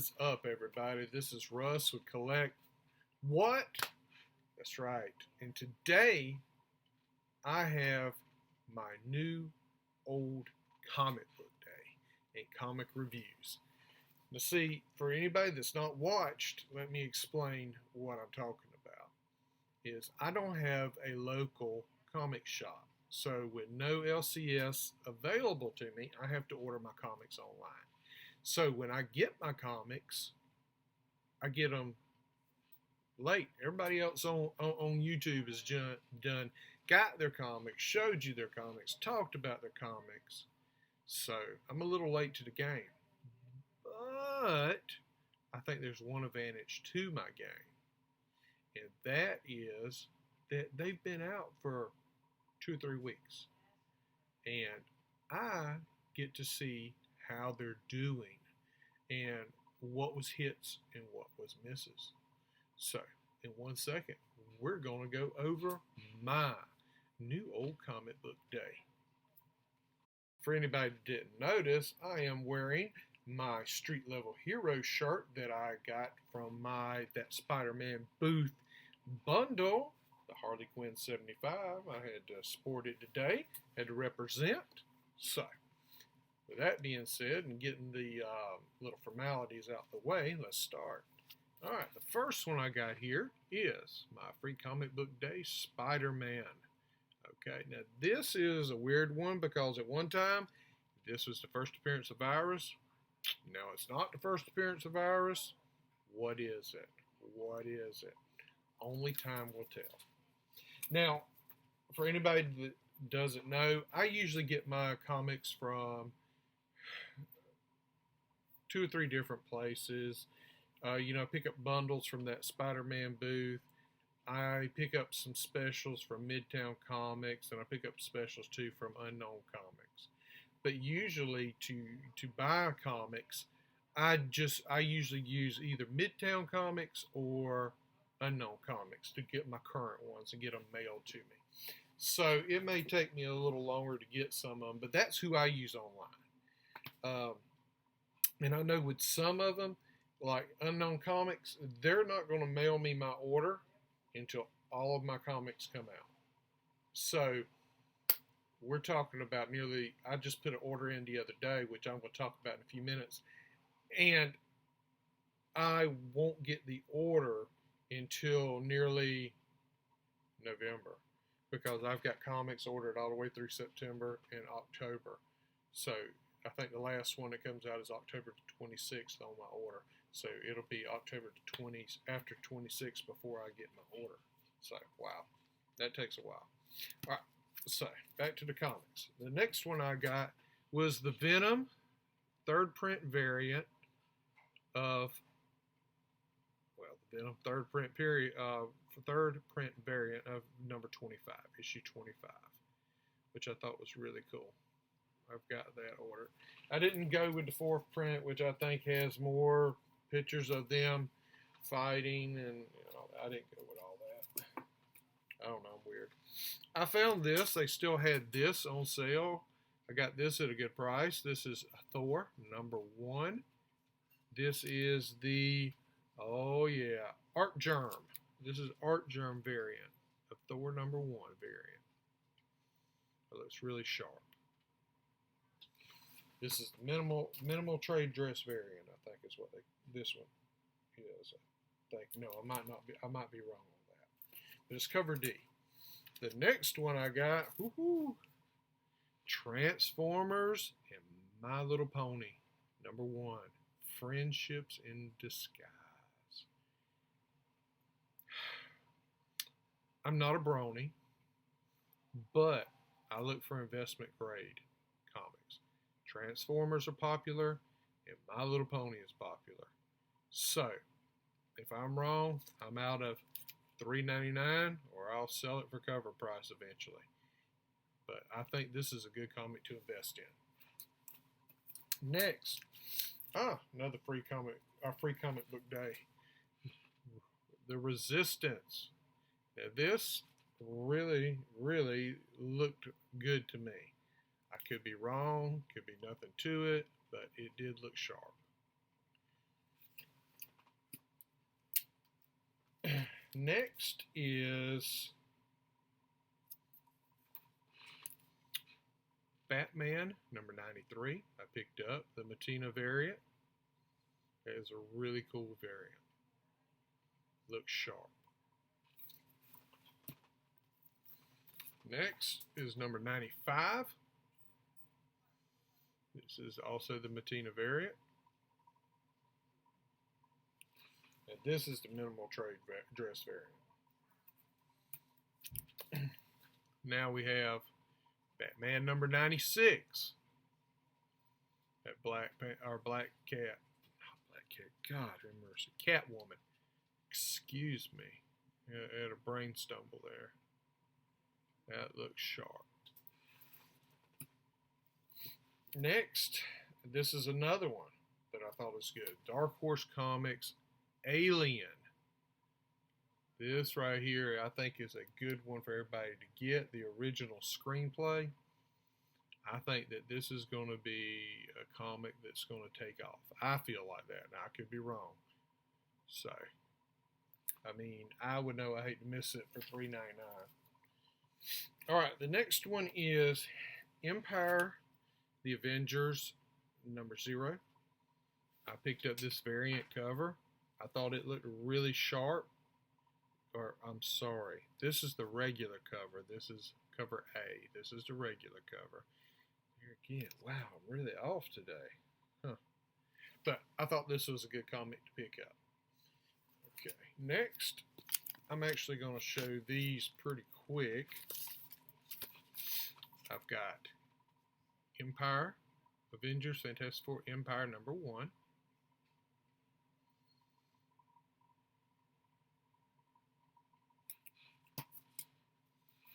is up, everybody? This is Russ with Collect What? That's right. And today I have my new old comic book day and comic reviews. Now, see, for anybody that's not watched, let me explain what I'm talking about. Is I don't have a local comic shop. So with no LCS available to me, I have to order my comics online. So when I get my comics, I get them late. Everybody else on YouTube has done, got their comics, showed you their comics, talked about their comics. So I'm a little late to the game. But I think there's one advantage to my game. And that is that they've been out for 2 or 3 weeks. And I get to see how they're doing and what was hits and what was misses. So, in 1 second, we're going to go over my new old comic book day. For anybody that didn't notice, I am wearing my Street Level Hero shirt that I got from that Spider-Man booth bundle, the Harley Quinn 75. I had to sport it today, had to represent. So, with that being said, and getting the little formalities out the way, let's start. All right, the first one I got here is my free comic book day, Spider-Man. Okay, now this is a weird one because at one time, this was the first appearance of Iris. No, it's not the first appearance of Iris. What is it? What is it? Only time will tell. Now, for anybody that doesn't know, I usually get my comics from 2 or 3 different places. Pick up bundles from that Spider-Man booth. I pick up some specials from Midtown Comics, and I pick up specials too from Unknown Comics. But usually to buy comics, I usually use either Midtown Comics or Unknown Comics to get my current ones and get them mailed to me. So it may take me a little longer to get some of them, but that's who I use online. And I know with some of them, like Unknown Comics, they're not going to mail me my order until all of my comics come out. So we're talking about I just put an order in the other day, which I'm going to talk about in a few minutes, and I won't get the order until nearly November because I've got comics ordered all the way through September and October. So I think the last one that comes out is October 26th on my order. So it'll be October 20th after 26th before I get my order. So wow, that takes a while. All right, so back to the comics. The next one I got was the Venom 3rd print variant of the Venom 3rd print variant of number 25, issue 25, which I thought was really cool. I've got that ordered. I didn't go with the 4th print, which I think has more pictures of them fighting, and I didn't go with all that. I don't know, I'm weird. I found this. They still had this on sale. I got this at a good price. This is Thor number 1. This is the Art Germ. This is Art Germ variant of Thor number 1 variant. It looks really sharp. This is minimal trade dress variant, I think is what this one is. I think. No, I might be wrong on that. But it's cover D. The next one I got, Transformers and My Little Pony, number 1, Friendships in Disguise. I'm not a brony, but I look for investment grade comics. Transformers are popular, and My Little Pony is popular. So, if I'm wrong, I'm out of $3.99, or I'll sell it for cover price eventually. But I think this is a good comic to invest in. Next, another free comic book day. The Resistance. Now this really, really looked good to me. I could be wrong, could be nothing to it, but it did look sharp. Next is Batman number 93. I picked up the Matina variant. It is a really cool variant. Looks sharp. Next is number 95. This is also the Matina variant. And this is the minimal trade dress variant. Now we have Batman number 96. That black cat. Not black cat. God have mercy. Catwoman. Excuse me. I had a brain stumble there. That looks sharp. Next, this is another one that I thought was good. Dark Horse Comics Alien. This right here I think is a good one for everybody to get. The original screenplay. I think that this is going to be a comic that's going to take off. I feel like that. Now, I could be wrong. So, I mean, I would know I hate to miss it for $3.99. All right, the next one is Empire, the Avengers, number 0. I picked up this variant cover. I thought it looked really sharp. Or, I'm sorry, this is the regular cover. This is cover A. This is the regular cover. Here again, wow, I'm really off today. Huh. But I thought this was a good comic to pick up. Okay, next, I'm actually going to show these pretty quick. I've got Empire, Avengers, Fantastic Four, Empire number 1.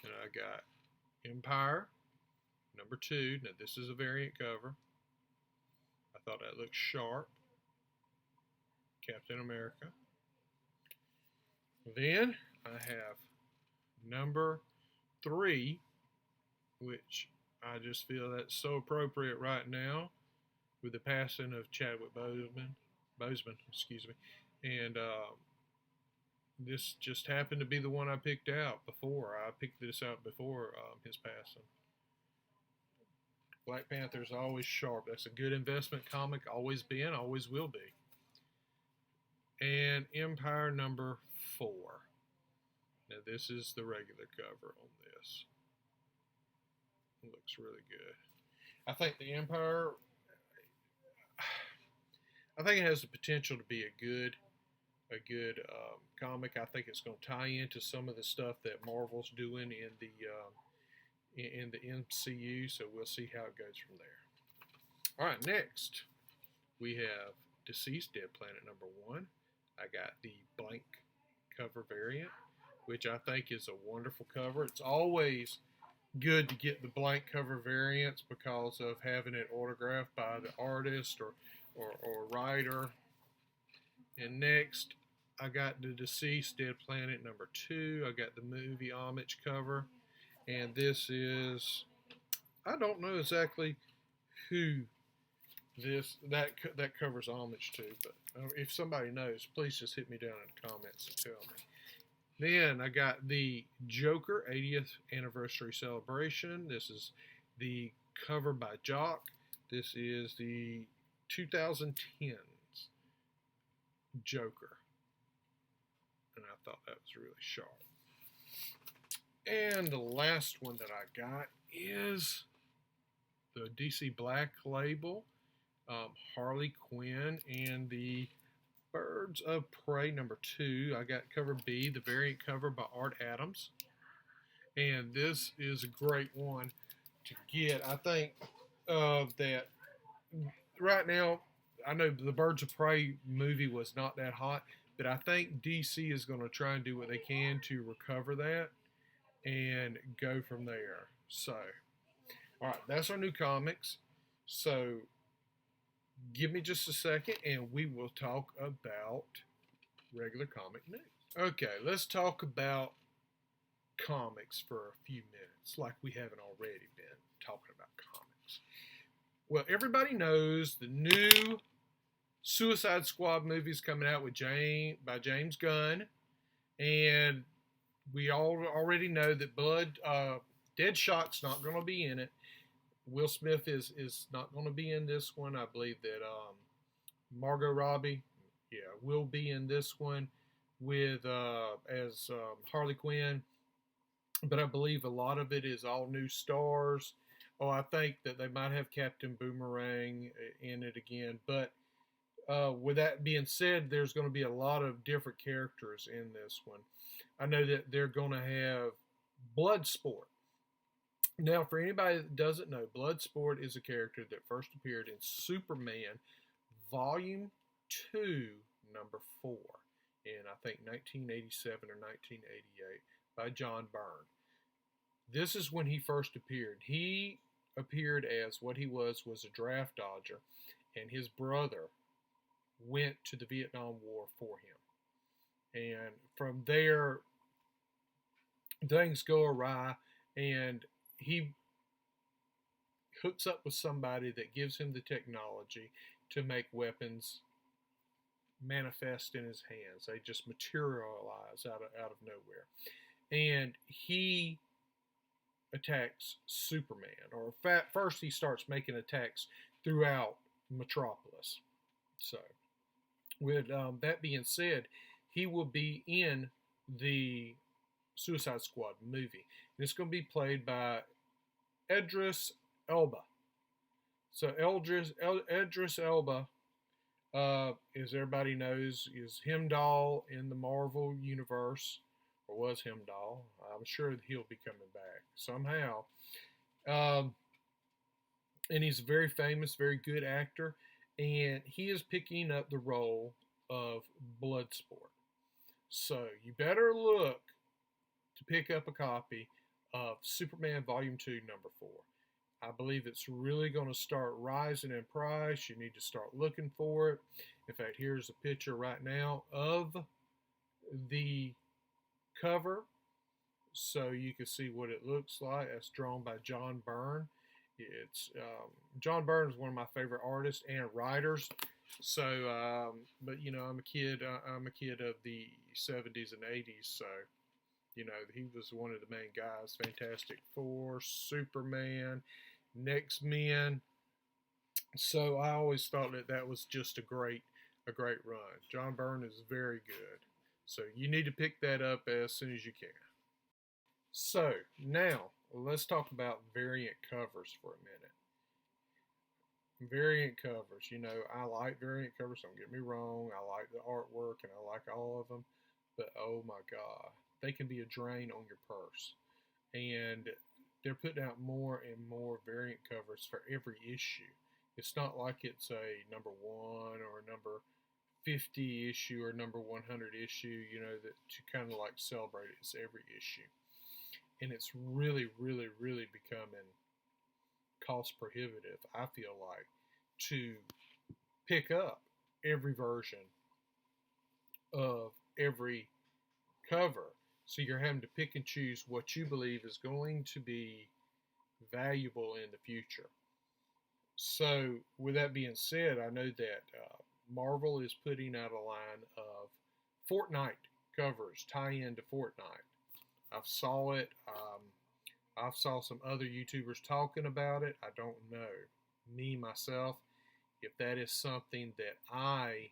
And I got Empire number 2. Now this is a variant cover. I thought that looked sharp. Captain America. Then I have number 3, which I just feel that's so appropriate right now with the passing of Chadwick Boseman, excuse me. And this just happened to be the one I picked out before. I picked this out before his passing. Black Panther's always sharp. That's a good investment comic. Always been, always will be. And Empire number 4. Now this is the regular cover on this. It looks really good. I think the Empire, I think it has the potential to be a good comic. I think it's going to tie into some of the stuff that Marvel's doing in the MCU, so we'll see how it goes from there. All right, next we have Deceased Dead Planet number 1. I got the blank cover variant, which I think is a wonderful cover. It's always good to get the blank cover variants because of having it autographed by the artist or writer. And next, I got the Deceased Dead Planet number 2. I got the movie homage cover. And this is, I don't know exactly who that covers homage to, but if somebody knows, please just hit me down in the comments and tell me. Then I got the Joker 80th Anniversary Celebration. This is the cover by Jock. This is the 2010s Joker. And I thought that was really sharp. And the last one that I got is the DC Black label, Harley Quinn, and the Birds of Prey number 2. I got cover B, the variant cover by Art Adams. And this is a great one to get. I think that right now, I know the Birds of Prey movie was not that hot, but I think DC is going to try and do what they can to recover that and go from there. So, all right, that's our new comics. So, give me just a second and we will talk about regular comic news. Okay, let's talk about comics for a few minutes, like we haven't already been talking about comics. Well, everybody knows the new Suicide Squad movie is coming out with by James Gunn, And we all already know that Deadshot's not going to be in it. Will Smith is not going to be in this one. I believe that Margot Robbie, yeah, will be in this one with as Harley Quinn. But I believe a lot of it is all new stars. Oh, I think that they might have Captain Boomerang in it again. But with that being said, there's going to be a lot of different characters in this one. I know that they're going to have Bloodsport. Now, for anybody that doesn't know, Bloodsport is a character that first appeared in Superman Volume 2, number 4, in I think 1987 or 1988 by John Byrne. This is when he first appeared. He appeared as what he was a draft dodger, and his brother went to the Vietnam War for him. And from there, things go awry, and he hooks up with somebody that gives him the technology to make weapons manifest in his hands. They just materialize out of nowhere. And he attacks Superman, or first he starts making attacks throughout Metropolis. So, with that being said, he will be in the Suicide Squad movie. And it's going to be played by Idris Elba. So Idris Elba, as everybody knows, is Heimdall in the Marvel universe, or was Heimdall. I'm sure that he'll be coming back somehow. And he's a very famous, very good actor, and he is picking up the role of Bloodsport. So you better look to pick up a copy of Superman Volume 2, number 4. I believe it's really going to start rising in price. You need to start looking for it. In fact, here's a picture right now of the cover, so you can see what it looks like. It's drawn by John Byrne. It's John Byrne is one of my favorite artists and writers. So, but you know, I'm a kid of the 70s and 80s. So, you know, he was one of the main guys. Fantastic Four, Superman, X-Men. So I always thought that was just a great run. John Byrne is very good. So you need to pick that up as soon as you can. So now let's talk about variant covers for a minute. Variant covers, you know, I like variant covers, don't get me wrong. I like the artwork and I like all of them, but oh my God, they can be a drain on your purse. And they're putting out more and more variant covers for every issue. It's not like it's a number 1 or a number 50 issue or number 100 issue, you know, that to kind of like celebrate it's every issue. And it's really, really, really becoming cost prohibitive, I feel like, to pick up every version of every cover. So you're having to pick and choose what you believe is going to be valuable in the future. So with that being said, I know that Marvel is putting out a line of Fortnite covers, tie in to Fortnite. I've saw it. I've saw some other YouTubers talking about it. I don't know, me, myself, if that is something that I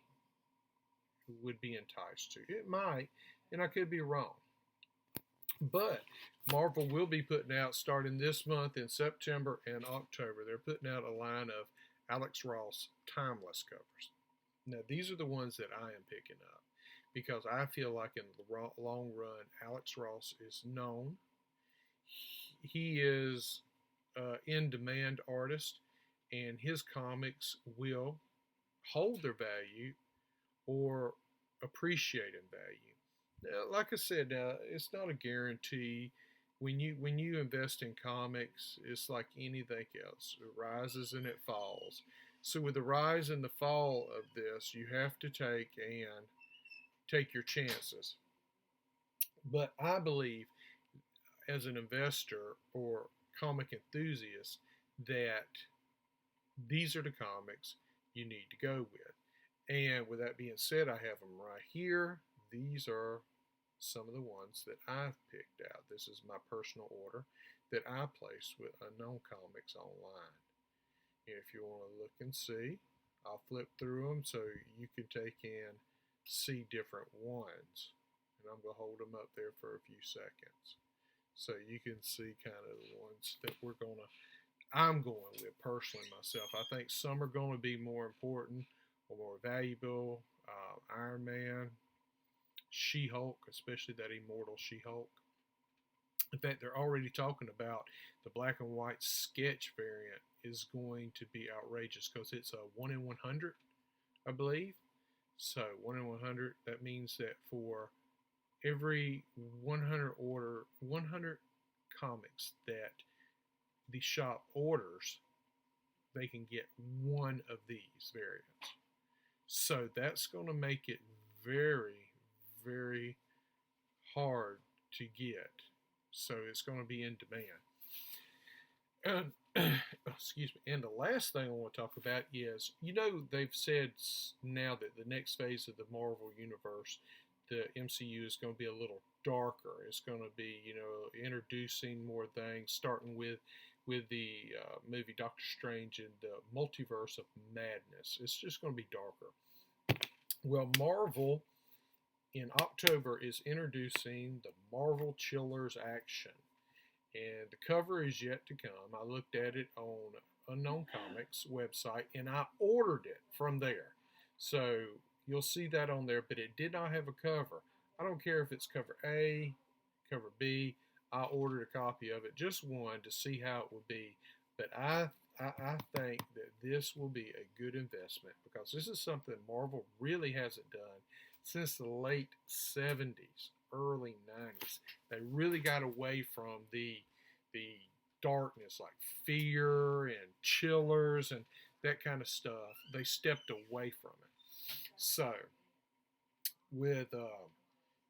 would be enticed to. It might, and I could be wrong. But Marvel will be putting out, starting this month in September and October, they're putting out a line of Alex Ross timeless covers. Now, these are the ones that I am picking up because I feel like in the long run, Alex Ross is known. He is an in-demand artist, and his comics will hold their value or appreciate in value. Now, like I said, it's not a guarantee. When you invest in comics, it's like anything else. It rises and it falls. So with the rise and the fall of this, you have to take your chances. But I believe, as an investor or comic enthusiast, that these are the comics you need to go with. And with that being said, I have them right here. These are some of the ones that I've picked out. This is my personal order that I placed with Unknown Comics online. If you want to look and see, I'll flip through them so you can take in, see different ones. And I'm going to hold them up there for a few seconds so you can see kind of the ones that I'm going with personally myself. I think some are going to be more important or more valuable. Iron Man, She-Hulk, especially that immortal She-Hulk. In fact, they're already talking about the black and white sketch variant is going to be outrageous because it's a 1 in 100, I believe. So 1 in 100, that means that for every 100 comics that the shop orders, they can get one of these variants. So that's going to make it very, very hard to get. So it's going to be in demand. And excuse me. And the last thing I want to talk about is, they've said now that the next phase of the Marvel universe, the MCU, is going to be a little darker. It's going to be, introducing more things, starting with the movie Doctor Strange and the Multiverse of Madness. It's just going to be darker. Well, Marvel in October is introducing the Marvel Chillers Action. And the cover is yet to come. I looked at it on Unknown Comics website and I ordered it from there. So you'll see that on there, but it did not have a cover. I don't care if it's cover A, cover B. I ordered a copy of it, just one, to see how it would be. But I think that this will be a good investment because this is something Marvel really hasn't done since the late 70s, early 90s. They really got away from the darkness, like fear and chillers and that kind of stuff. They stepped away from it. So, with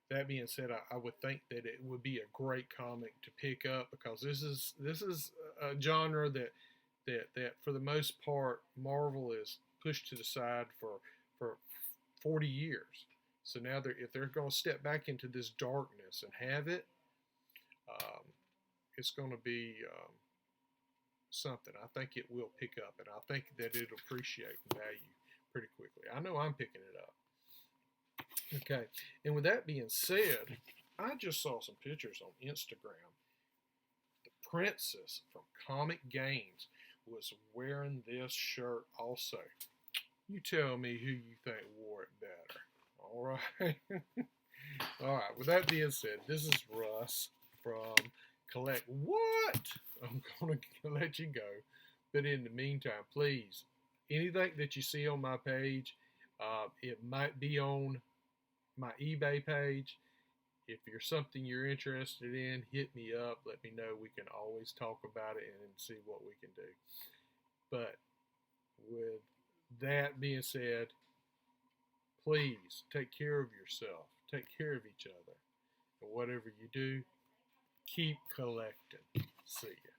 that being said, I would think that it would be a great comic to pick up because this is a genre that for the most part Marvel is pushed to the side for 40 years. So now if they're going to step back into this darkness and have it, it's going to be something. I think it will pick up, and I think that it'll appreciate in value pretty quickly. I know I'm picking it up. Okay, and with that being said, I just saw some pictures on Instagram. The princess from Comic Games was wearing this shirt also. You tell me who you think wore it better. All right. All right. With that being said, this is Russ from Collect. What? I'm going to let you go. But in the meantime, please, anything that you see on my page, it might be on my eBay page. If there's something you're interested in, hit me up. Let me know. We can always talk about it and see what we can do. But with that being said, please take care of yourself. Take care of each other. And whatever you do, keep collecting. See ya.